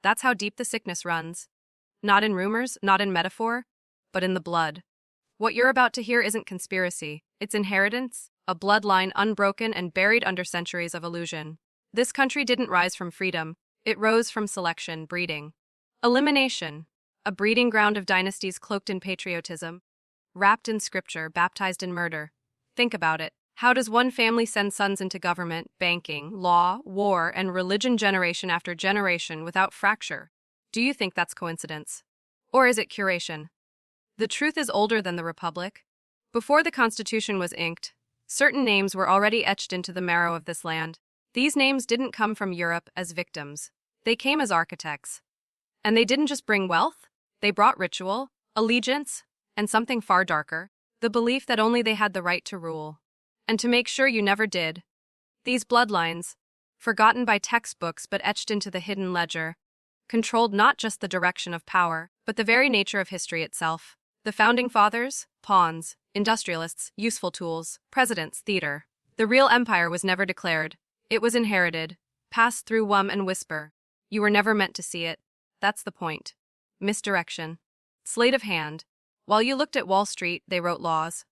That's how deep the sickness runs. Not in rumors, not in metaphor, but in the blood. What you're about to hear isn't conspiracy, it's inheritance, a bloodline unbroken and buried under centuries of illusion. This country didn't rise from freedom, it rose from selection, breeding. Elimination, a breeding ground of dynasties cloaked in patriotism, wrapped in scripture, baptized in murder. Think about it. How does one family send sons into government, banking, law, war, and religion generation after generation without fracture? Do you think that's coincidence? Or is it curation? The truth is older than the Republic. Before the Constitution was inked, certain names were already etched into the marrow of this land. These names didn't come from Europe as victims. They came as architects. And they didn't just bring wealth, they brought ritual, allegiance, and something far darker, the belief that only they had the right to rule. And to make sure you never did, these bloodlines, forgotten by textbooks but etched into the hidden ledger, controlled not just the direction of power, but the very nature of history itself. The founding fathers, pawns, industrialists, useful tools, presidents, theater. The real empire was never declared. It was inherited, passed through whum and whisper. You were never meant to see it. That's the point. Misdirection. Sleight of hand. While you looked at Wall Street, they wrote laws.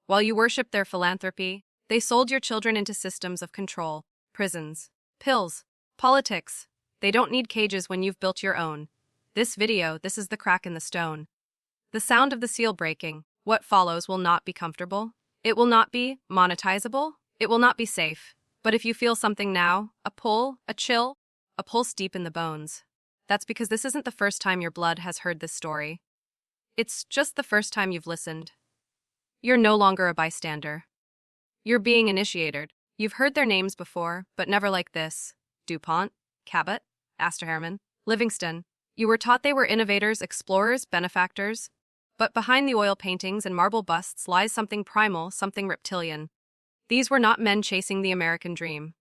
While you worshipped their philanthropy, they sold your children into systems of control, prisons, pills, politics. They don't need cages when you've built your own. This is the crack in the stone. The sound of the seal breaking. What follows will not be comfortable. It will not be monetizable. It will not be safe. But if you feel something now, a pull, a chill, a pulse deep in the bones, that's because this isn't the first time your blood has heard this story. It's just the first time you've listened. You're no longer a bystander. You're being initiated. You've heard their names before, but never like this. DuPont, Cabot, Astor Harriman, Livingston. You were taught they were innovators, explorers, benefactors. But behind the oil paintings and marble busts lies something primal, something reptilian. These were not men chasing the American dream.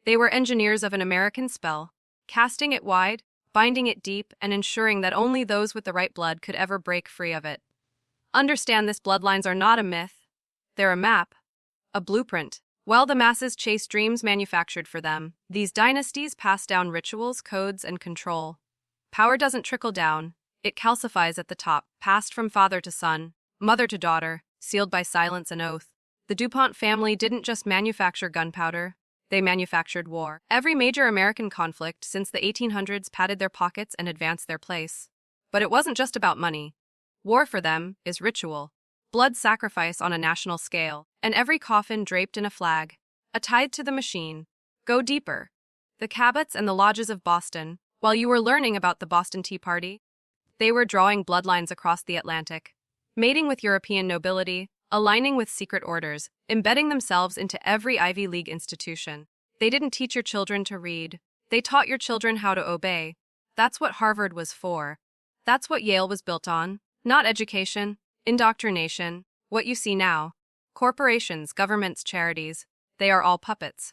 They were engineers of an American spell, casting it wide, binding it deep, and ensuring that only those with the right blood could ever break free of it. Understand this: bloodlines are not a myth. They're a map, a blueprint. While the masses chase dreams manufactured for them, these dynasties pass down rituals, codes, and control. Power doesn't trickle down, it calcifies at the top, passed from father to son, mother to daughter, sealed by silence and oath. The DuPont family didn't just manufacture gunpowder, they manufactured war. Every major American conflict since the 1800s padded their pockets and advanced their place. But it wasn't just about money. War for them is ritual, blood sacrifice on a national scale, and every coffin draped in a flag, a tithe to the machine. Go deeper. The Cabots and the lodges of Boston, while you were learning about the Boston Tea Party, they were drawing bloodlines across the Atlantic, mating with European nobility, aligning with secret orders, embedding themselves into every Ivy League institution. They didn't teach your children to read. They taught your children how to obey. That's what Harvard was for. That's what Yale was built on. Not education, indoctrination. What you see now, corporations, governments, charities, they are all puppets.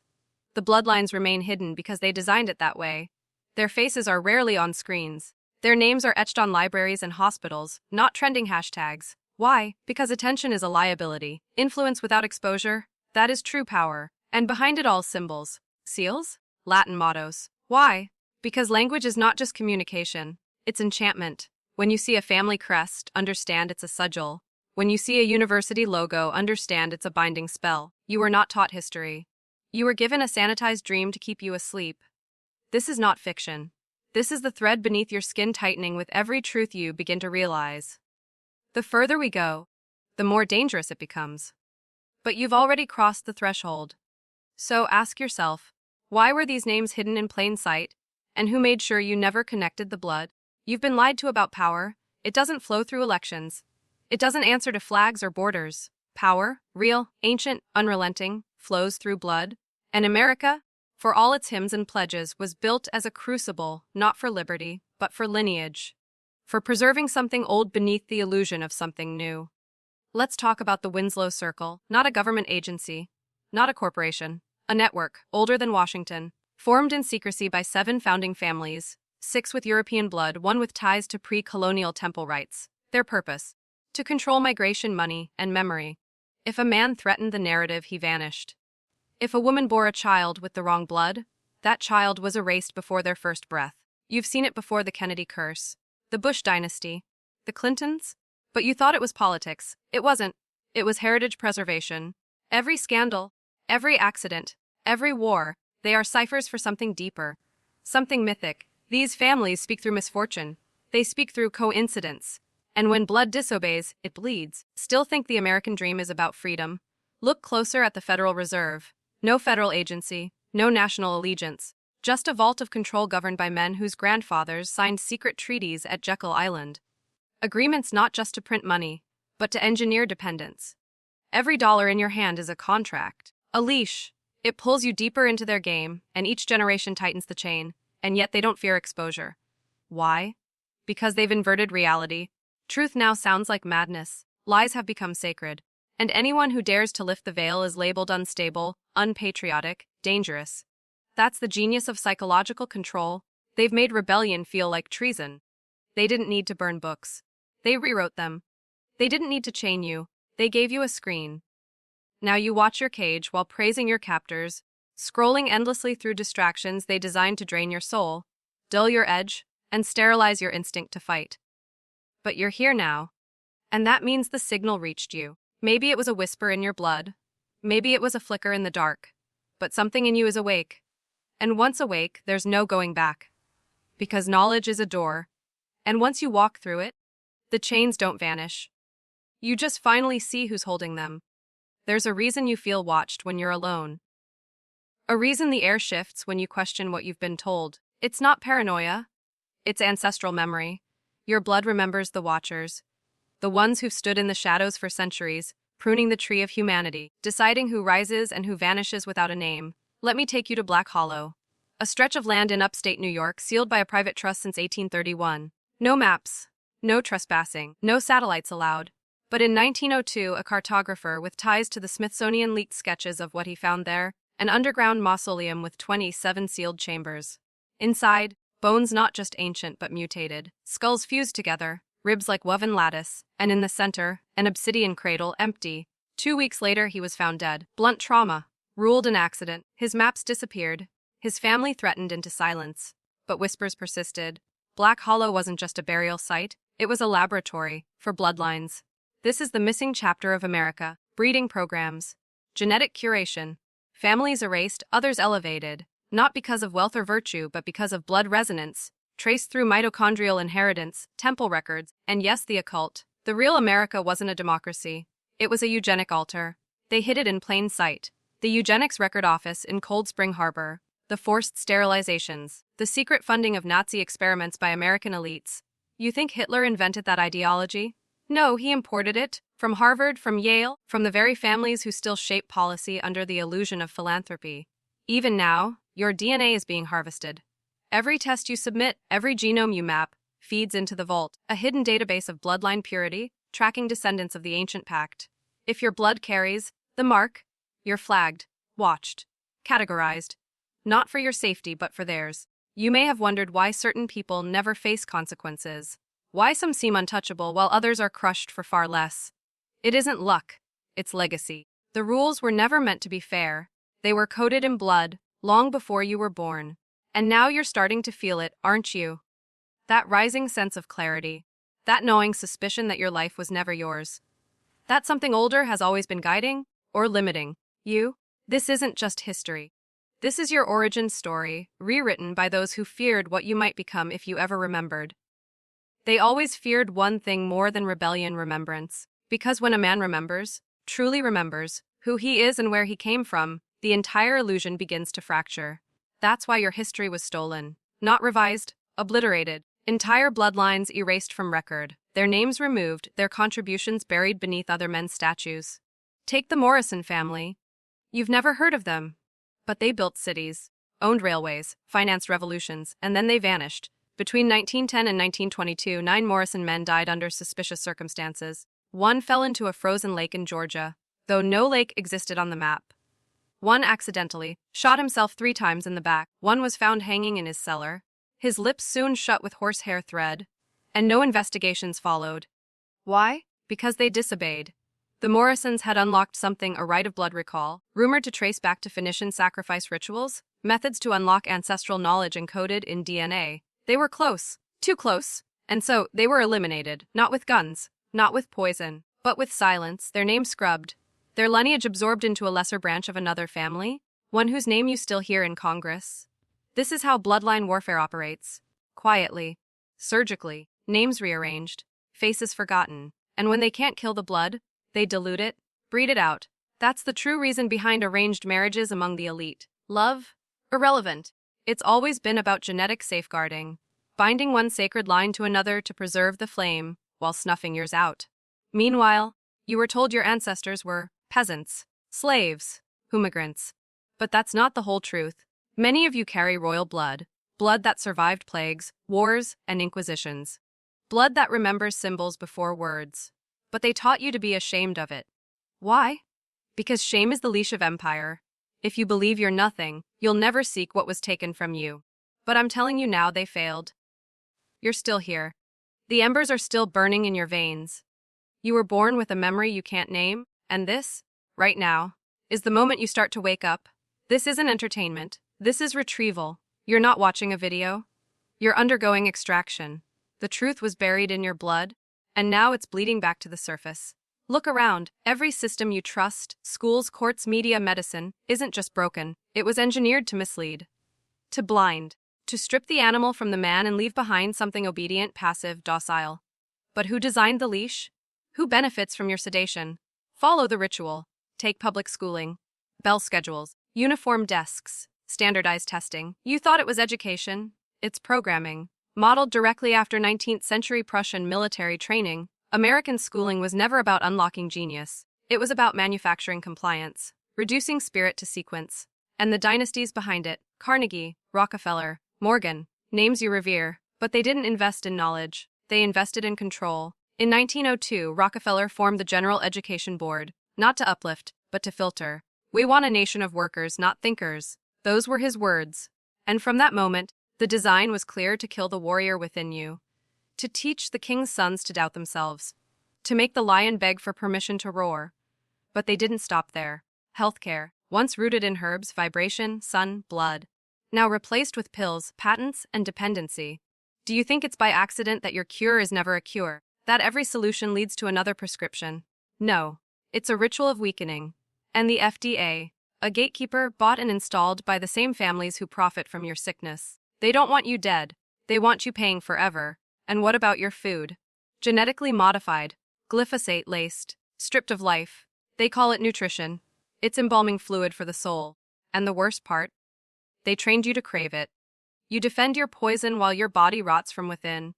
The bloodlines remain hidden because they designed it that way. Their faces are rarely on screens. Their names are etched on libraries and hospitals, not trending hashtags. Why? Because attention is a liability. Influence without exposure, that is true power. And behind it all, symbols, seals, Latin mottos. Why? Because language is not just communication, it's enchantment. When you see a family crest, understand it's a sigil. When you see a university logo, understand it's a binding spell. You were not taught history. You were given a sanitized dream to keep you asleep. This is not fiction. This is the thread beneath your skin tightening with every truth you begin to realize. The further we go, the more dangerous it becomes. But you've already crossed the threshold. So ask yourself, why were these names hidden in plain sight, and who made sure you never connected the blood? You've been lied to about power. It doesn't flow through elections. It doesn't answer to flags or borders. Power, real, ancient, unrelenting, flows through blood. And America, for all its hymns and pledges, was built as a crucible, not for liberty, but for lineage. For preserving something old beneath the illusion of something new. Let's talk about the Winslow Circle, not a government agency, not a corporation, a network, older than Washington, formed in secrecy by 7 founding families, 6 with European blood, 1 with ties to pre-colonial temple rights. Their purpose? To control migration, money, and memory. If a man threatened the narrative, he vanished. If a woman bore a child with the wrong blood, that child was erased before their first breath. You've seen it before: the Kennedy curse, the Bush dynasty, the Clintons. But you thought it was politics. It wasn't. It was heritage preservation. Every scandal, every accident, every war, they are ciphers for something deeper, something mythic. These families speak through misfortune. They speak through coincidence. And when blood disobeys, it bleeds. Still think the American dream is about freedom? Look closer at the Federal Reserve. No federal agency, no national allegiance. Just a vault of control governed by men whose grandfathers signed secret treaties at Jekyll Island. Agreements not just to print money, but to engineer dependence. Every dollar in your hand is a contract, a leash. It pulls you deeper into their game, and each generation tightens the chain, and yet they don't fear exposure. Why? Because they've inverted reality. Truth now sounds like madness. Lies have become sacred, and anyone who dares to lift the veil is labeled unstable, unpatriotic, dangerous. That's the genius of psychological control. They've made rebellion feel like treason. They didn't need to burn books. They rewrote them. They didn't need to chain you. They gave you a screen. Now you watch your cage while praising your captors, scrolling endlessly through distractions they designed to drain your soul, dull your edge, and sterilize your instinct to fight. But you're here now, and that means the signal reached you. Maybe it was a whisper in your blood. Maybe it was a flicker in the dark. But something in you is awake. And once awake, there's no going back. Because knowledge is a door, and once you walk through it, the chains don't vanish. You just finally see who's holding them. There's a reason you feel watched when you're alone. A reason the air shifts when you question what you've been told. It's not paranoia. It's ancestral memory. Your blood remembers the watchers. The ones who've stood in the shadows for centuries, pruning the tree of humanity, deciding who rises and who vanishes without a name. Let me take you to Black Hollow, a stretch of land in upstate New York sealed by a private trust since 1831. No maps, no trespassing, no satellites allowed. But in 1902, a cartographer with ties to the Smithsonian leaked sketches of what he found there: an underground mausoleum with 27 sealed chambers. Inside, bones not just ancient but mutated, skulls fused together, ribs like woven lattice, and in the center, an obsidian cradle, empty. 2 weeks later, he was found dead. Blunt trauma. Ruled an accident. His maps disappeared. His family threatened into silence. But whispers persisted. Black Hollow wasn't just a burial site, it was a laboratory for bloodlines. This is the missing chapter of America. Breeding programs. Genetic curation. Families erased, others elevated. Not because of wealth or virtue, but because of blood resonance, traced through mitochondrial inheritance, temple records, and yes, the occult. The real America wasn't a democracy. It was a eugenic altar. They hid it in plain sight. The Eugenics Record Office in Cold Spring Harbor. The forced sterilizations. The secret funding of Nazi experiments by American elites. You think Hitler invented that ideology? No, he imported it. From Harvard, from Yale, from the very families who still shape policy under the illusion of philanthropy. Even now, your DNA is being harvested. Every test you submit, every genome you map, feeds into the vault, a hidden database of bloodline purity, tracking descendants of the ancient pact. If your blood carries the mark, you're flagged, watched, categorized. Not for your safety, but for theirs. You may have wondered why certain people never face consequences. Why some seem untouchable while others are crushed for far less. It isn't luck, it's legacy. The rules were never meant to be fair. They were coded in blood, long before you were born. And now you're starting to feel it, aren't you? That rising sense of clarity. That gnawing suspicion that your life was never yours. That something older has always been guiding, or limiting, you. This isn't just history. This is your origin story, rewritten by those who feared what you might become if you ever remembered. They always feared one thing more than rebellion: remembrance. Because when a man remembers, truly remembers, who he is and where he came from, the entire illusion begins to fracture. That's why your history was stolen. Not revised, obliterated. Entire bloodlines erased from record. Their names removed, their contributions buried beneath other men's statues. Take the Morrison family. You've never heard of them. But they built cities, owned railways, financed revolutions, and then they vanished. Between 1910 and 1922, 9 Morrison men died under suspicious circumstances. One fell into a frozen lake in Georgia, though no lake existed on the map. One accidentally shot himself 3 times in the back. One was found hanging in his cellar, his lips sewn shut with horsehair thread, and no investigations followed. Why? Because they disobeyed. The Morrisons had unlocked something: a rite of blood recall, rumored to trace back to Phoenician sacrifice rituals, methods to unlock ancestral knowledge encoded in DNA. They were close, too close, and so they were eliminated, not with guns, not with poison, but with silence, their name scrubbed, their lineage absorbed into a lesser branch of another family, one whose name you still hear in Congress. This is how bloodline warfare operates. Quietly, surgically, names rearranged, faces forgotten, and when they can't kill the blood, they dilute it, breed it out. That's the true reason behind arranged marriages among the elite. Love? Irrelevant. It's always been about genetic safeguarding, binding one sacred line to another to preserve the flame while snuffing yours out. Meanwhile, you were told your ancestors were peasants, slaves, immigrants. But that's not the whole truth. Many of you carry royal blood, blood that survived plagues, wars, and inquisitions. Blood that remembers symbols before words. But they taught you to be ashamed of it. Why? Because shame is the leash of empire. If you believe you're nothing, you'll never seek what was taken from you. But I'm telling you now, they failed. You're still here. The embers are still burning in your veins. You were born with a memory you can't name, and this, right now, is the moment you start to wake up. This isn't entertainment. This is retrieval. You're not watching a video. You're undergoing extraction. The truth was buried in your blood, and now it's bleeding back to the surface. Look around. Every system you trust, schools, courts, media, medicine, isn't just broken. It was engineered to mislead, to blind, to strip the animal from the man and leave behind something obedient, passive, docile. But who designed the leash? Who benefits from your sedation? Follow the ritual. Take public schooling. Bell schedules. Uniform desks. Standardized testing. You thought it was education. It's programming. Modeled directly after 19th century Prussian military training, American schooling was never about unlocking genius. It was about manufacturing compliance, reducing spirit to sequence. And the dynasties behind it, Carnegie, Rockefeller, Morgan, names you revere, but they didn't invest in knowledge. They invested in control. In 1902, Rockefeller formed the General Education Board, not to uplift, but to filter. We want a nation of workers, not thinkers. Those were his words. And from that moment, the design was clear: to kill the warrior within you, to teach the king's sons to doubt themselves, to make the lion beg for permission to roar. But they didn't stop there. Healthcare, once rooted in herbs, vibration, sun, blood, now replaced with pills, patents, and dependency. Do you think it's by accident that your cure is never a cure? That every solution leads to another prescription? No. It's a ritual of weakening. And the FDA, a gatekeeper bought and installed by the same families who profit from your sickness. They don't want you dead. They want you paying forever. And what about your food? Genetically modified, glyphosate-laced, stripped of life. They call it nutrition. It's embalming fluid for the soul. And the worst part? They trained you to crave it. You defend your poison while your body rots from within.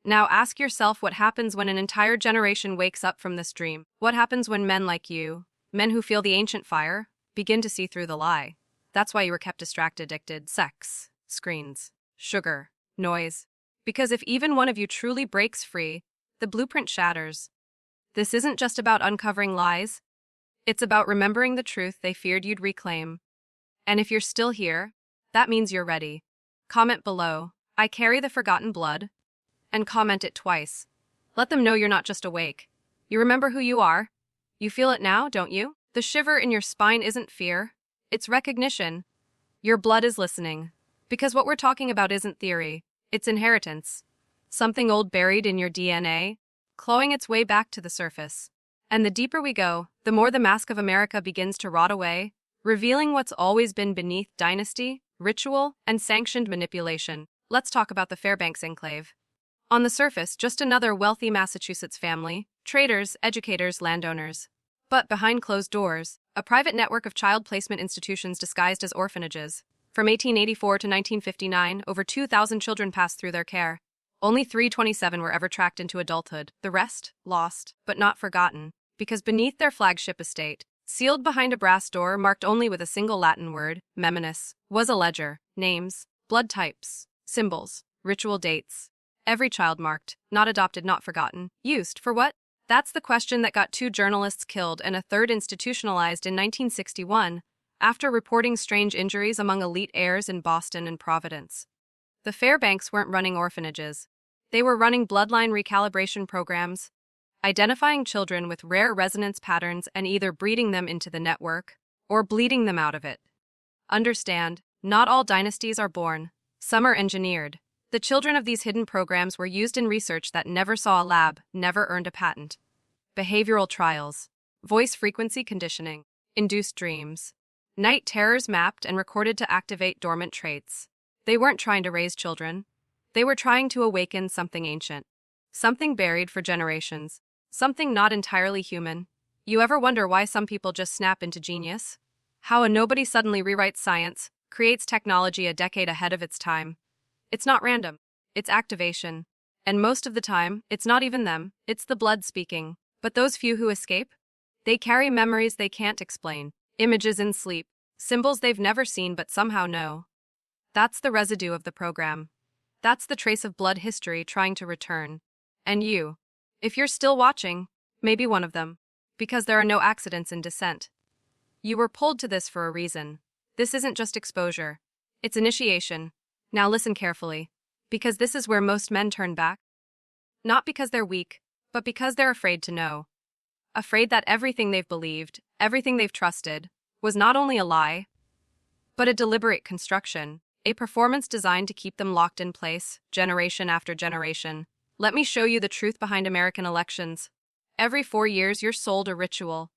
Now ask yourself what happens when an entire generation wakes up from this dream. What happens when men like you, men who feel the ancient fire, begin to see through the lie? That's why you were kept distracted, addicted. Sex, screens, sugar, noise. Because if even one of you truly breaks free, the blueprint shatters. This isn't just about uncovering lies. It's about remembering the truth they feared you'd reclaim. And if you're still here, that means you're ready. Comment below, "I carry the forgotten blood," and comment it twice. Let them know you're not just awake. You remember who you are. You feel it now, don't you? The shiver in your spine isn't fear. It's recognition. Your blood is listening. Because what we're talking about isn't theory. It's inheritance. Something old buried in your DNA, clawing its way back to the surface. And the deeper we go, the more the mask of America begins to rot away, revealing what's always been beneath dynasty, ritual, and sanctioned manipulation. Let's talk about the Fairbanks enclave. On the surface, just another wealthy Massachusetts family, traders, educators, landowners. But behind closed doors, a private network of child placement institutions disguised as orphanages. From 1884 to 1959, over 2,000 children passed through their care. Only 327 were ever tracked into adulthood, the rest, lost, but not forgotten, because beneath their flagship estate, sealed behind a brass door marked only with a single Latin word, memonis, was a ledger, names, blood types, symbols, ritual dates. Every child marked, not adopted, not forgotten. Used for what? That's the question that got 2 journalists killed and a third institutionalized in 1961, after reporting strange injuries among elite heirs in Boston and Providence. The Fairbanks weren't running orphanages. They were running bloodline recalibration programs, identifying children with rare resonance patterns and either breeding them into the network or bleeding them out of it. Understand, not all dynasties are born. Some are engineered. The children of these hidden programs were used in research that never saw a lab, never earned a patent. Behavioral trials, voice frequency conditioning, induced dreams, night terrors mapped and recorded to activate dormant traits. They weren't trying to raise children. They were trying to awaken something ancient, something buried for generations, something not entirely human. You ever wonder why some people just snap into genius? How a nobody suddenly rewrites science, creates technology a decade ahead of its time? It's not random. It's activation. And most of the time, it's not even them, it's the blood speaking. But those few who escape? They carry memories they can't explain, images in sleep, symbols they've never seen but somehow know. That's the residue of the program. That's the trace of blood history trying to return. And you, if you're still watching, may be one of them. Because there are no accidents in descent. You were pulled to this for a reason. This isn't just exposure. It's initiation. Now listen carefully. Because this is where most men turn back. Not because they're weak, but because they're afraid to know. Afraid that everything they've believed, everything they've trusted, was not only a lie, but a deliberate construction, a performance designed to keep them locked in place, generation after generation. Let me show you the truth behind American elections. Every 4 years you're sold a ritual.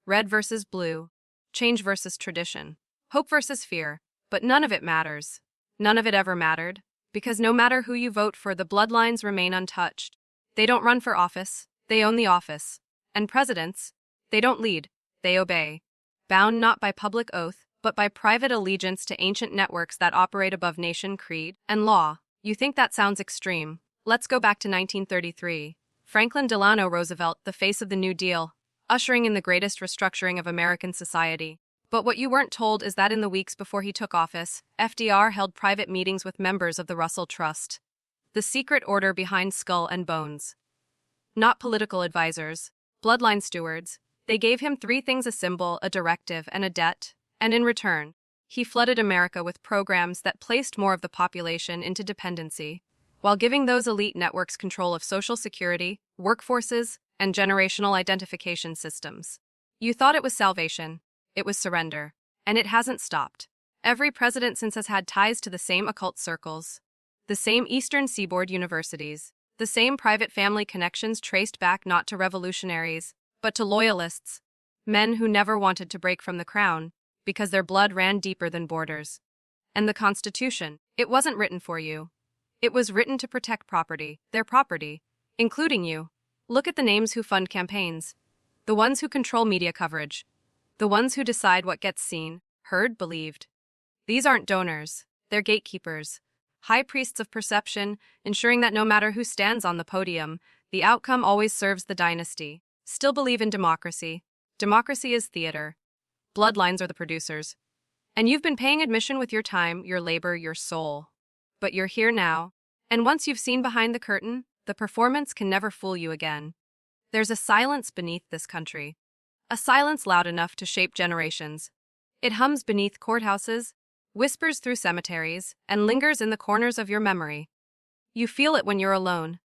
Red versus blue. Change versus tradition. Hope versus fear. But none of it matters. None of it ever mattered. Because no matter who you vote for, the bloodlines remain untouched. They don't run for office. They own the office. And presidents, they don't lead. They obey. Bound not by public oath, but by private allegiance to ancient networks that operate above nation, creed, and law. You think that sounds extreme? Let's go back to 1933. Franklin Delano Roosevelt, the face of the New Deal, ushering in the greatest restructuring of American society. But what you weren't told is that in the weeks before he took office, FDR held private meetings with members of the Russell Trust, the secret order behind Skull and Bones. Not political advisors, bloodline stewards. They gave him 3 things: a symbol, a directive, and a debt. And in return, he flooded America with programs that placed more of the population into dependency, while giving those elite networks control of Social Security, workforces, and generational identification systems. You thought it was salvation. It was surrender. And it hasn't stopped. Every president since has had ties to the same occult circles, the same Eastern Seaboard universities, the same private family connections traced back not to revolutionaries, but to loyalists, men who never wanted to break from the crown, because their blood ran deeper than borders. And the Constitution, it wasn't written for you. It was written to protect property, their property, including you. Look at the names who fund campaigns, the ones who control media coverage, the ones who decide what gets seen, heard, believed. These aren't donors, they're gatekeepers, high priests of perception, ensuring that no matter who stands on the podium, the outcome always serves the dynasty. Still believe in democracy. Democracy is theater. Bloodlines are the producers. And you've been paying admission with your time, your labor, your soul. But you're here now, and once you've seen behind the curtain, the performance can never fool you again. There's a silence beneath this country. A silence loud enough to shape generations. It hums beneath courthouses, whispers through cemeteries, and lingers in the corners of your memory. You feel it when you're alone.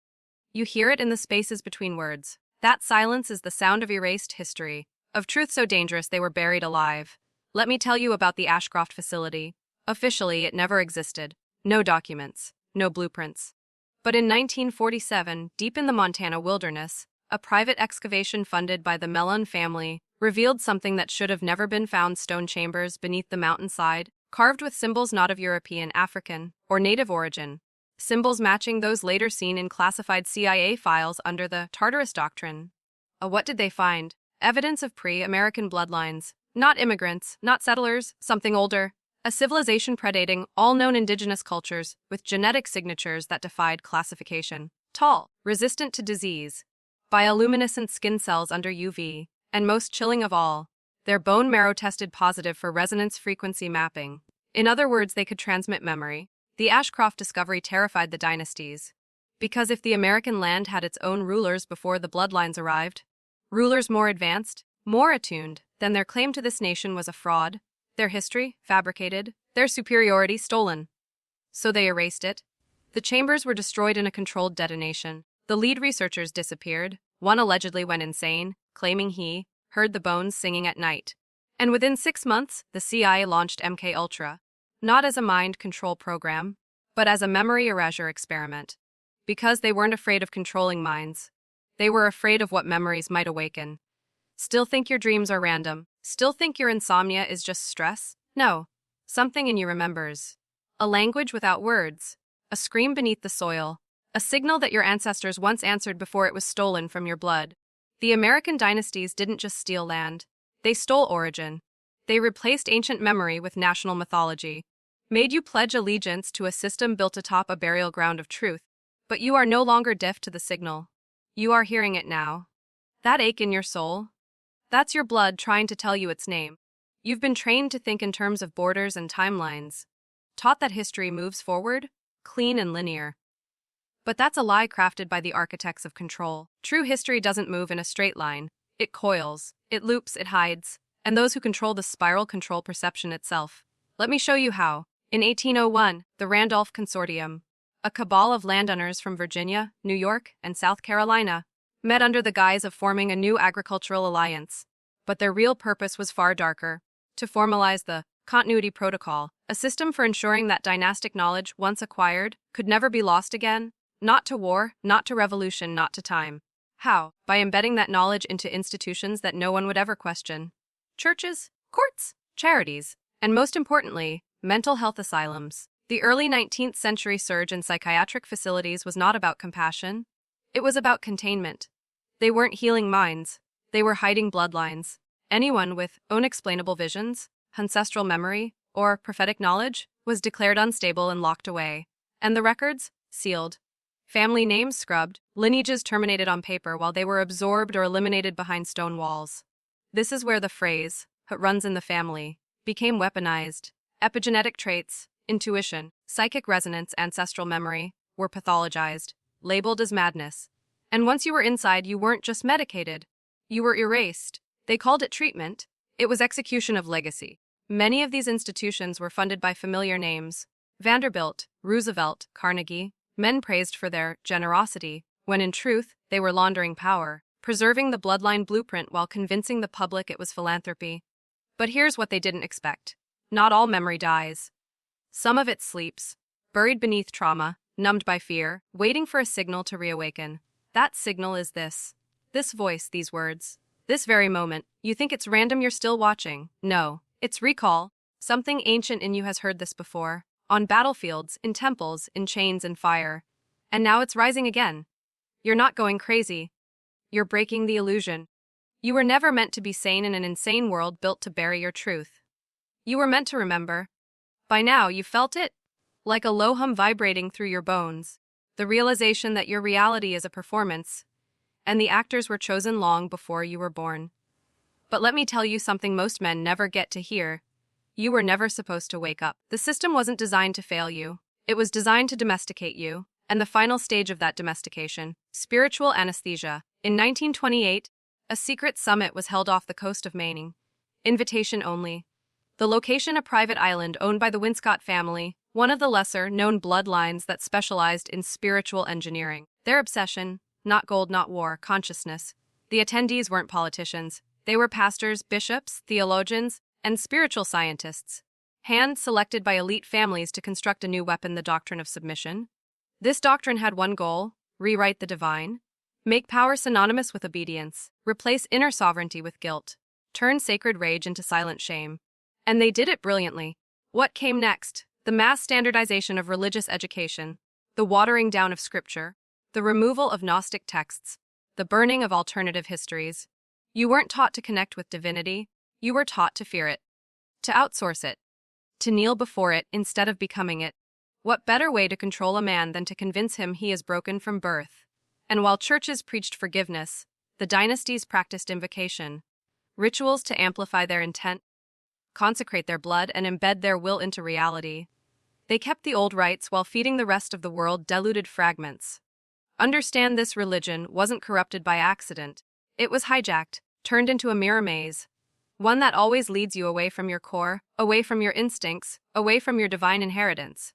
You hear it in the spaces between words. That silence is the sound of erased history, of truth so dangerous they were buried alive. Let me tell you about the Ashcroft facility. Officially, it never existed. No documents, no blueprints. But in 1947, deep in the Montana wilderness, a private excavation funded by the Mellon family revealed something that should have never been found: stone chambers beneath the mountainside, carved with symbols not of European, African, or native origin. Symbols matching those later seen in classified CIA files under the Tartarus Doctrine. What did they find? Evidence of pre-American bloodlines. Not immigrants, not settlers, something older. A civilization predating all known indigenous cultures with genetic signatures that defied classification. Tall, resistant to disease, bioluminescent skin cells under UV, and most chilling of all, their bone marrow tested positive for resonance frequency mapping. In other words, they could transmit memory. The Ashcroft discovery terrified the dynasties. Because if the American land had its own rulers before the bloodlines arrived, rulers more advanced, more attuned, then their claim to this nation was a fraud, their history fabricated, their superiority stolen. So they erased it. The chambers were destroyed in a controlled detonation. The lead researchers disappeared. One allegedly went insane, claiming he heard the bones singing at night. And within 6 months, the CIA launched MK Ultra, not as a mind control program, but as a memory erasure experiment. Because they weren't afraid of controlling minds. They were afraid of what memories might awaken. Still think your dreams are random? Still think your insomnia is just stress? No. Something in you remembers. A language without words. A scream beneath the soil. A signal that your ancestors once answered before it was stolen from your blood. The American dynasties didn't just steal land. They stole origin. They replaced ancient memory with national mythology. Made you pledge allegiance to a system built atop a burial ground of truth. But you are no longer deaf to the signal. You are hearing it now. That ache in your soul? That's your blood trying to tell you its name. You've been trained to think in terms of borders and timelines. Taught that history moves forward, clean and linear. But that's a lie crafted by the architects of control. True history doesn't move in a straight line. It coils, it loops, it hides. And those who control the spiral control perception itself. Let me show you how. In 1801, the Randolph Consortium, a cabal of landowners from Virginia, New York, and South Carolina, met under the guise of forming a new agricultural alliance. But their real purpose was far darker: to formalize the Continuity Protocol, a system for ensuring that dynastic knowledge, once acquired, could never be lost again. Not to war, not to revolution, not to time. How? By embedding that knowledge into institutions that no one would ever question. Churches, courts, charities, and most importantly, mental health asylums. The early 19th century surge in psychiatric facilities was not about compassion. It was about containment. They weren't healing minds. They were hiding bloodlines. Anyone with unexplainable visions, ancestral memory, or prophetic knowledge was declared unstable and locked away. And the records? Sealed. Family names scrubbed, lineages terminated on paper while they were absorbed or eliminated behind stone walls. This is where the phrase, "it runs in the family," became weaponized. Epigenetic traits, intuition, psychic resonance, ancestral memory, were pathologized, labeled as madness. And once you were inside, you weren't just medicated. You were erased. They called it treatment. It was execution of legacy. Many of these institutions were funded by familiar names: Vanderbilt, Roosevelt, Carnegie, men praised for their generosity, when in truth, they were laundering power, preserving the bloodline blueprint while convincing the public it was philanthropy. But here's what they didn't expect. Not all memory dies. Some of it sleeps, buried beneath trauma, numbed by fear, waiting for a signal to reawaken. That signal is this. This voice, these words. This very moment. You think it's random, you're still watching. No, it's recall. Something ancient in you has heard this before. On battlefields, in temples, in chains and fire. And now it's rising again. You're not going crazy. You're breaking the illusion. You were never meant to be sane in an insane world built to bury your truth. You were meant to remember. By now, you felt it? Like a low hum vibrating through your bones. The realization that your reality is a performance, and the actors were chosen long before you were born. But let me tell you something most men never get to hear. You were never supposed to wake up. The system wasn't designed to fail you. It was designed to domesticate you, and the final stage of that domestication, spiritual anesthesia. In 1928, a secret summit was held off the coast of Maine. Invitation only. The location, a private island owned by the Winscott family, one of the lesser-known bloodlines that specialized in spiritual engineering. Their obsession, not gold, not war, consciousness. The attendees weren't politicians. They were pastors, bishops, theologians, and spiritual scientists, hand-selected by elite families to construct a new weapon, the doctrine of submission. This doctrine had one goal: rewrite the divine, make power synonymous with obedience, replace inner sovereignty with guilt, turn sacred rage into silent shame. And they did it brilliantly. What came next? The mass standardization of religious education, the watering down of scripture, the removal of Gnostic texts, the burning of alternative histories. You weren't taught to connect with divinity. You were taught to fear it, to outsource it, to kneel before it instead of becoming it. What better way to control a man than to convince him he is broken from birth? And while churches preached forgiveness, the dynasties practiced invocation, rituals to amplify their intent, consecrate their blood, and embed their will into reality. They kept the old rites while feeding the rest of the world diluted fragments. Understand, this religion wasn't corrupted by accident. It was hijacked, turned into a mirror maze. One that always leads you away from your core, away from your instincts, away from your divine inheritance.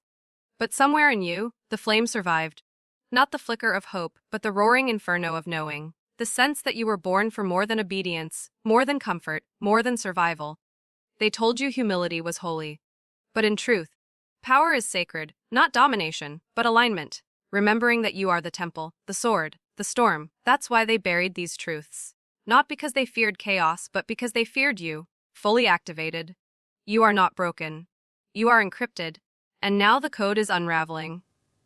But somewhere in you, the flame survived. Not the flicker of hope, but the roaring inferno of knowing. The sense that you were born for more than obedience, more than comfort, more than survival. They told you humility was holy. But in truth, power is sacred, Not domination, but alignment. Remembering that you are the temple, the sword, the storm. That's why they buried these truths. Not because they feared chaos, but because they feared you, fully activated. You are not broken. You are encrypted. And now the code is unraveling.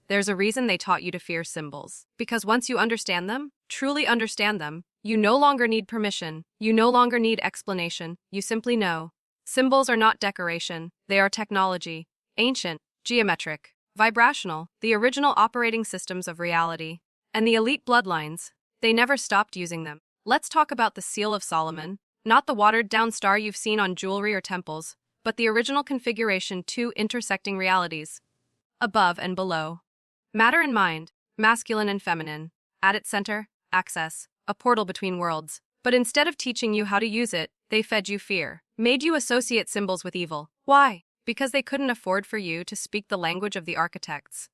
There's a reason they taught you to fear symbols. Because once you understand them, truly understand them, you no longer need permission. You no longer need explanation. You simply know. Symbols are not decoration. They are technology. Ancient, geometric, vibrational, the original operating systems of reality. And the elite bloodlines, they never stopped using them. Let's talk about the Seal of Solomon. Not the watered-down star you've seen on jewelry or temples, but the original configuration, two intersecting realities. Above and below. Matter and mind, masculine and feminine. At its center, access, a portal between worlds. But instead of teaching you how to use it, they fed you fear. Made you associate symbols with evil. Why? Because they couldn't afford for you to speak the language of the architects.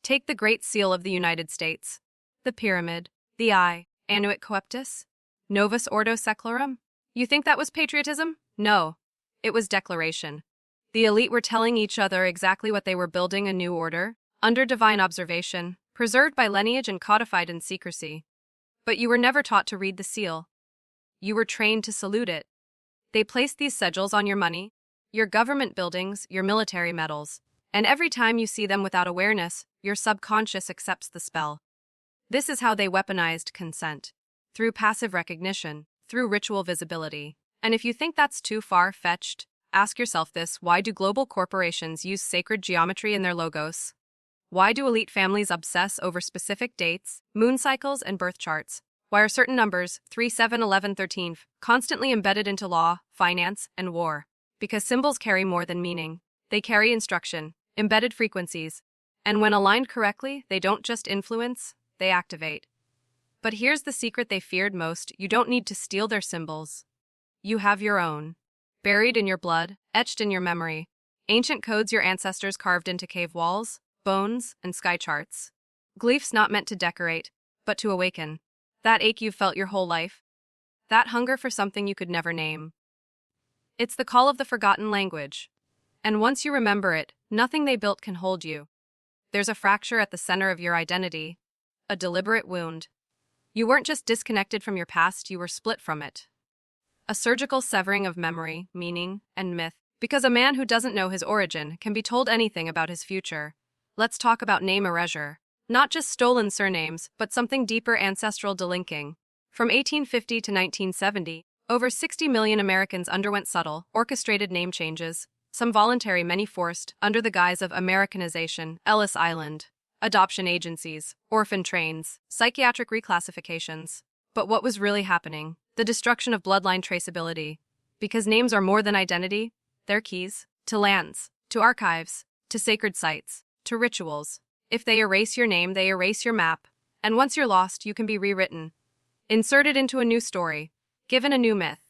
Take the Great Seal of the United States. The pyramid, the eye, Annuit Coeptus, Novus Ordo Seclorum. You think that was patriotism? No. It was declaration. The elite were telling each other exactly what they were building, a new order, under divine observation, preserved by lineage and codified in secrecy. But you were never taught to read the seal. You were trained to salute it. They placed these sigils on your money, your government buildings, your military medals, and every time you see them without awareness, your subconscious accepts the spell. This is how they weaponized consent. Through passive recognition, through ritual visibility. And if you think that's too far-fetched, ask yourself this: why do global corporations use sacred geometry in their logos? Why do elite families obsess over specific dates, moon cycles, and birth charts? Why are certain numbers, 3, 7, 11, 13, constantly embedded into law, finance, and war? Because symbols carry more than meaning. They carry instruction, embedded frequencies. And when aligned correctly, they don't just influence, they activate. But here's the secret they feared most: you don't need to steal their symbols. You have your own. Buried in your blood, etched in your memory. Ancient codes your ancestors carved into cave walls, bones, and sky charts. Glyphs not meant to decorate, but to awaken. That ache you've felt your whole life. That hunger for something you could never name. It's the call of the forgotten language. And once you remember it, nothing they built can hold you. There's a fracture at the center of your identity. A deliberate wound. You weren't just disconnected from your past, you were split from it. A surgical severing of memory, meaning, and myth. Because a man who doesn't know his origin can be told anything about his future. Let's talk about name erasure. Not just stolen surnames, but something deeper: ancestral delinking. From 1850 to 1970, over 60 million Americans underwent subtle, orchestrated name changes, some voluntary, many forced, under the guise of Americanization. Ellis Island. Adoption agencies, orphan trains, psychiatric reclassifications. But what was really happening? The destruction of bloodline traceability. Because names are more than identity, they're keys to lands, to archives, to sacred sites, to rituals. If they erase your name, they erase your map. And once you're lost, you can be rewritten. Inserted into a new story, given a new myth.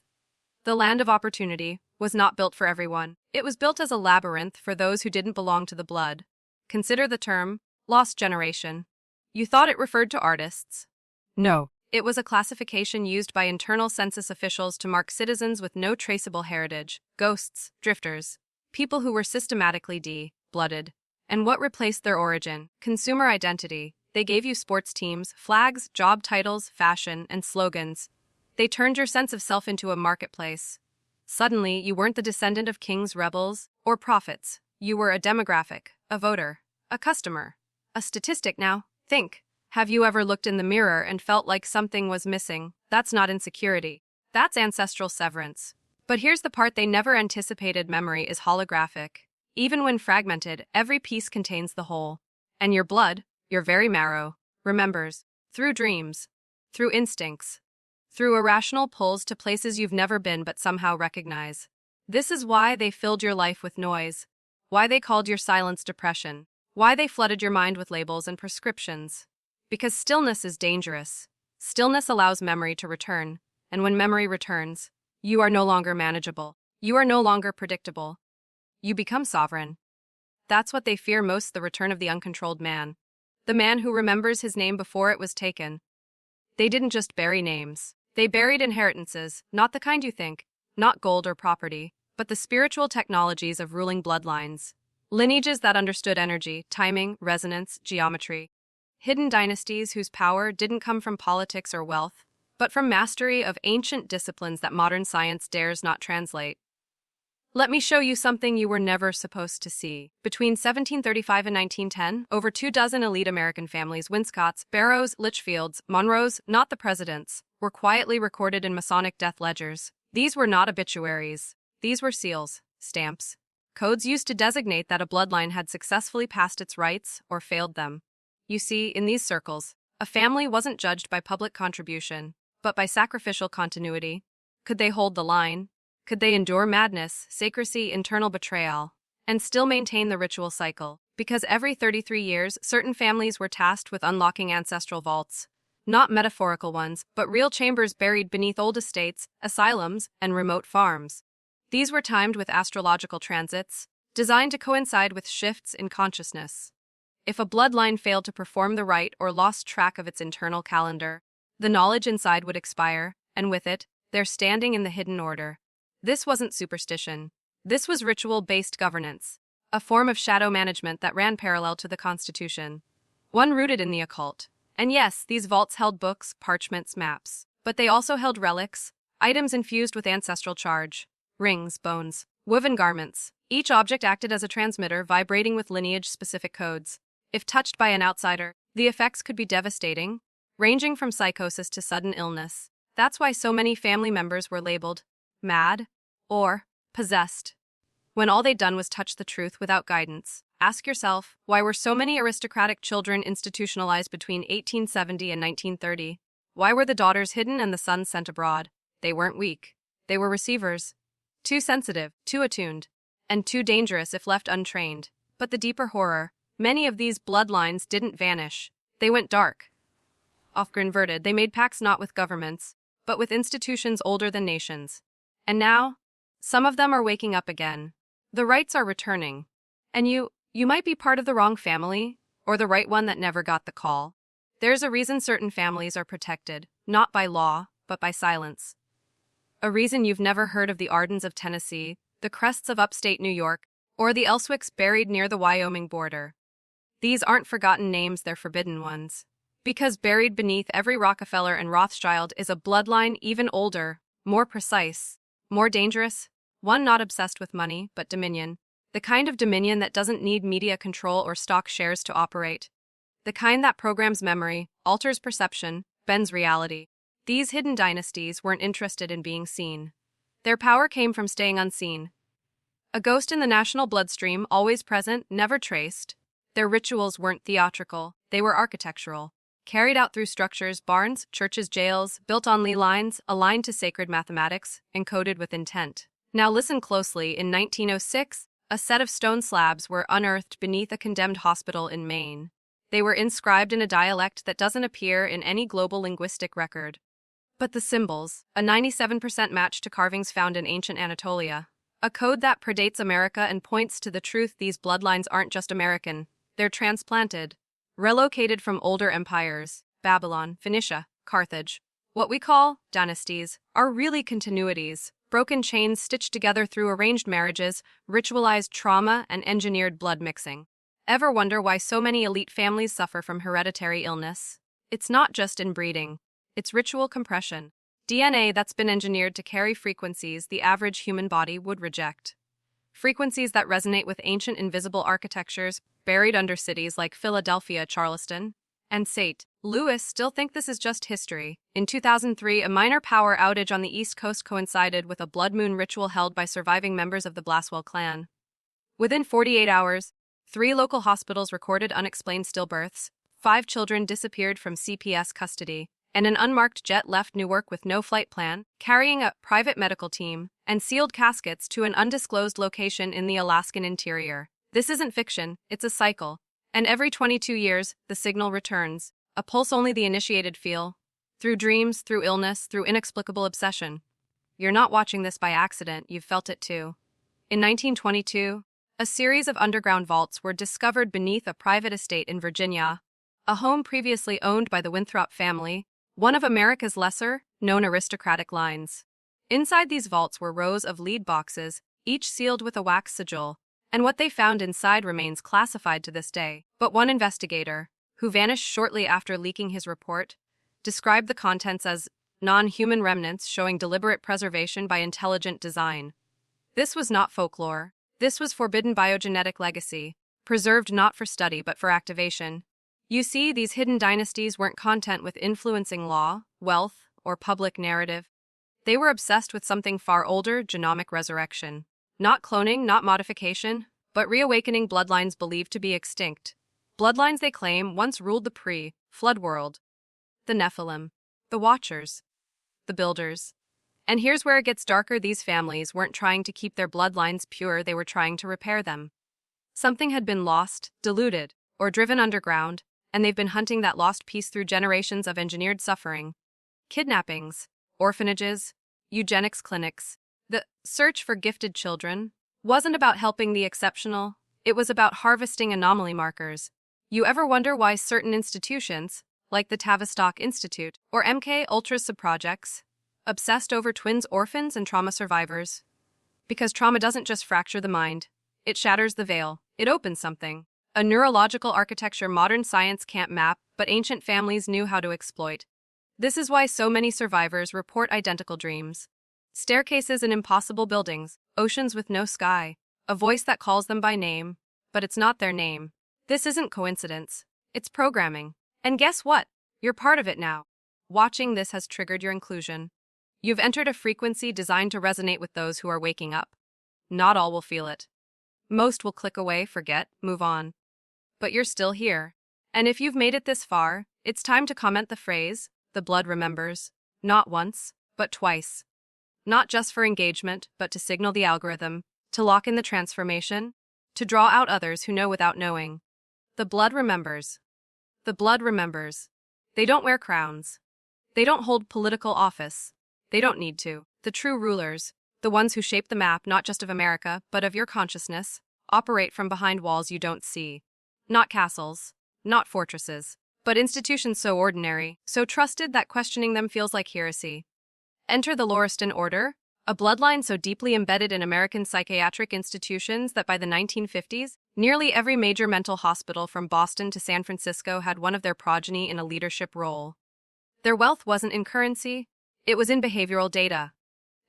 The land of opportunity was not built for everyone. It was built as a labyrinth for those who didn't belong to the blood. Consider the term lost generation. You thought it referred to artists? No. It was a classification used by internal census officials to mark citizens with no traceable heritage, ghosts, drifters, people who were systematically de-blooded. And what replaced their origin? Consumer identity. They gave you sports teams, flags, job titles, fashion, and slogans. They turned your sense of self into a marketplace. Suddenly, you weren't the descendant of kings, rebels, or prophets. You were a demographic, a voter, a customer, a statistic. Now, think. Have you ever looked in the mirror and felt like something was missing? That's not insecurity. That's ancestral severance. But here's the part they never anticipated: memory is holographic. Even when fragmented, every piece contains the whole. And your blood, your very marrow, remembers. Through dreams. Through instincts. Through irrational pulls to places you've never been but somehow recognize. This is why they filled your life with noise. Why they called your silence depression. Why they flooded your mind with labels and prescriptions. Because stillness is dangerous. Stillness allows memory to return. And when memory returns, you are no longer manageable. You are no longer predictable. You become sovereign. That's what they fear most: the return of the uncontrolled man. The man who remembers his name before it was taken. They didn't just bury names. They buried inheritances, not the kind you think, not gold or property, but the spiritual technologies of ruling bloodlines. Lineages that understood energy, timing, resonance, geometry. Hidden dynasties whose power didn't come from politics or wealth, but from mastery of ancient disciplines that modern science dares not translate. Let me show you something you were never supposed to see. Between 1735 and 1910, over 24 elite American families, Winscotts, Barrows, Litchfields, Monroes, not the presidents, were quietly recorded in Masonic death ledgers. These were not obituaries. These were seals, stamps, codes used to designate that a bloodline had successfully passed its rites or failed them. You see, in these circles, a family wasn't judged by public contribution, but by sacrificial continuity. Could they hold the line? Could they endure madness, secrecy, internal betrayal, and still maintain the ritual cycle? Because every 33 years, certain families were tasked with unlocking ancestral vaults. Not metaphorical ones, but real chambers buried beneath old estates, asylums, and remote farms. These were timed with astrological transits, designed to coincide with shifts in consciousness. If a bloodline failed to perform the rite or lost track of its internal calendar, the knowledge inside would expire, and with it, their standing in the hidden order. This wasn't superstition. This was ritual-based governance, a form of shadow management that ran parallel to the Constitution. One rooted in the occult. And yes, these vaults held books, parchments, maps. But they also held relics, items infused with ancestral charge. Rings, bones, woven garments. Each object acted as a transmitter, vibrating with lineage-specific codes. If touched by an outsider, the effects could be devastating, ranging from psychosis to sudden illness. That's why so many family members were labeled mad or possessed, when all they'd done was touch the truth without guidance. Ask yourself, why were so many aristocratic children institutionalized between 1870 and 1930? Why were the daughters hidden and the sons sent abroad? They weren't weak. They were receivers. Too sensitive, too attuned, and too dangerous if left untrained. But the deeper horror, many of these bloodlines didn't vanish. They went dark. Off-inverted, they made pacts not with governments, but with institutions older than nations. And now, some of them are waking up again. The rights are returning. And you might be part of the wrong family, or the right one that never got the call. There's a reason certain families are protected, not by law, but by silence. A reason you've never heard of the Ardens of Tennessee, the Crests of upstate New York, or the Elswicks buried near the Wyoming border. These aren't forgotten names, they're forbidden ones. Because buried beneath every Rockefeller and Rothschild is a bloodline even older, more precise, more dangerous, one not obsessed with money, but dominion. The kind of dominion that doesn't need media control or stock shares to operate. The kind that programs memory, alters perception, bends reality. These hidden dynasties weren't interested in being seen. Their power came from staying unseen. A ghost in the national bloodstream, always present, never traced. Their rituals weren't theatrical, they were architectural. Carried out through structures, barns, churches, jails, built on ley lines, aligned to sacred mathematics, encoded with intent. Now listen closely. In 1906, a set of stone slabs were unearthed beneath a condemned hospital in Maine. They were inscribed in a dialect that doesn't appear in any global linguistic record. But the symbols, a 97% match to carvings found in ancient Anatolia. A code that predates America and points to the truth these bloodlines aren't just American. They're transplanted. Relocated from older empires, Babylon, Phoenicia, Carthage. What we call dynasties are really continuities, broken chains stitched together through arranged marriages, ritualized trauma, and engineered blood mixing. Ever wonder why so many elite families suffer from hereditary illness? It's not just inbreeding. It's ritual compression. DNA that's been engineered to carry frequencies the average human body would reject. Frequencies that resonate with ancient invisible architectures buried under cities like Philadelphia, Charleston, and St. Louis. Still think this is just history. In 2003, a minor power outage on the East Coast coincided with a blood moon ritual held by surviving members of the Blaswell clan. Within 48 hours, 3 local hospitals recorded unexplained stillbirths, 5 children disappeared from CPS custody, and an unmarked jet left Newark with no flight plan, carrying a private medical team and sealed caskets to an undisclosed location in the Alaskan interior. This isn't fiction, it's a cycle. And every 22 years, the signal returns, a pulse only the initiated feel, through dreams, through illness, through inexplicable obsession. You're not watching this by accident, you've felt it too. In 1922, a series of underground vaults were discovered beneath a private estate in Virginia, a home previously owned by the Winthrop family, one of America's lesser-known aristocratic lines. Inside these vaults were rows of lead boxes, each sealed with a wax sigil, And what they found inside remains classified to this day. But one investigator, who vanished shortly after leaking his report, described the contents as non-human remnants showing deliberate preservation by intelligent design. This was not folklore. This was forbidden biogenetic legacy, preserved not for study but for activation. You see, these hidden dynasties weren't content with influencing law, wealth, or public narrative. They were obsessed with something far older: genomic resurrection. Not cloning, not modification, but reawakening bloodlines believed to be extinct. Bloodlines, they claim, once ruled the pre-flood world. The Nephilim, the Watchers, the Builders. And here's where it gets darker: these families weren't trying to keep their bloodlines pure, they were trying to repair them. Something had been lost, diluted, or driven underground, and they've been hunting that lost piece through generations of engineered suffering. Kidnappings, orphanages, eugenics clinics. The search for gifted children wasn't about helping the exceptional, it was about harvesting anomaly markers. You ever wonder why certain institutions, like the Tavistock Institute or MK Ultra's subprojects, obsessed over twins, orphans, and trauma survivors? Because trauma doesn't just fracture the mind, it shatters the veil, it opens something. A neurological architecture modern science can't map, but ancient families knew how to exploit. This is why so many survivors report identical dreams. Staircases in impossible buildings, oceans with no sky, a voice that calls them by name, but it's not their name. This isn't coincidence, it's programming. And guess what? You're part of it now. Watching this has triggered your inclusion. You've entered a frequency designed to resonate with those who are waking up. Not all will feel it. Most will click away, forget, move on. But you're still here. And if you've made it this far, it's time to comment the phrase, "The blood remembers," not once, but twice. Not just for engagement, but to signal the algorithm, to lock in the transformation, to draw out others who know without knowing. The blood remembers. The blood remembers. They don't wear crowns. They don't hold political office. They don't need to. The true rulers, the ones who shape the map not just of America, but of your consciousness, operate from behind walls you don't see. Not castles, not fortresses, but institutions so ordinary, so trusted that questioning them feels like heresy. Enter the Lauriston Order, a bloodline so deeply embedded in American psychiatric institutions that by the 1950s, nearly every major mental hospital from Boston to San Francisco had one of their progeny in a leadership role. Their wealth wasn't in currency, it was in behavioral data.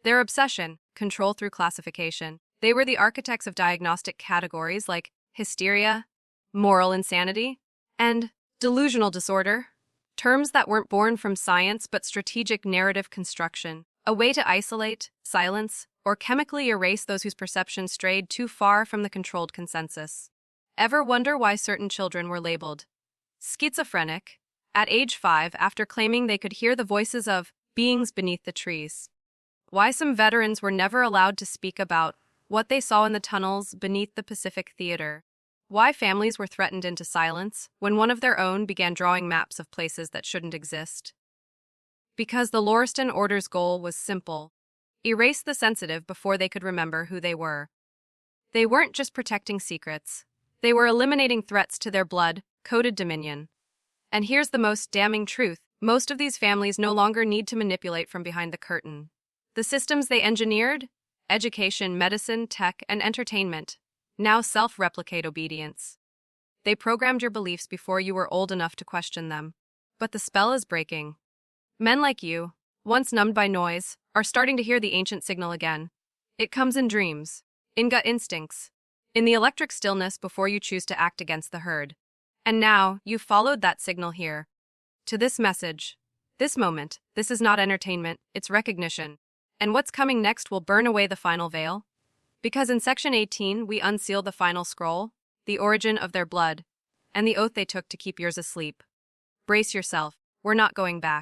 Their obsession, control through classification. They were the architects of diagnostic categories like hysteria, moral insanity, and delusional disorder. Terms that weren't born from science but strategic narrative construction, a way to isolate, silence, or chemically erase those whose perception strayed too far from the controlled consensus. Ever wonder why certain children were labeled schizophrenic at age 5 after claiming they could hear the voices of beings beneath the trees? Why some veterans were never allowed to speak about what they saw in the tunnels beneath the Pacific Theater? Why families were threatened into silence when one of their own began drawing maps of places that shouldn't exist? Because the Lauriston Order's goal was simple: erase the sensitive before they could remember who they were. They weren't just protecting secrets. They were eliminating threats to their blood-coded dominion. And here's the most damning truth: most of these families no longer need to manipulate from behind the curtain. The systems they engineered, education, medicine, tech, and entertainment, now self-replicate obedience. They programmed your beliefs before you were old enough to question them. But the spell is breaking. Men like you, once numbed by noise, are starting to hear the ancient signal again. It comes in dreams, in gut instincts, in the electric stillness before you choose to act against the herd. And now, you've followed that signal here. To this message, this moment. This is not entertainment, it's recognition. And what's coming next will burn away the final veil. Because in Section 18, we unseal the final scroll, the origin of their blood, and the oath they took to keep yours asleep. Brace yourself, we're not going back.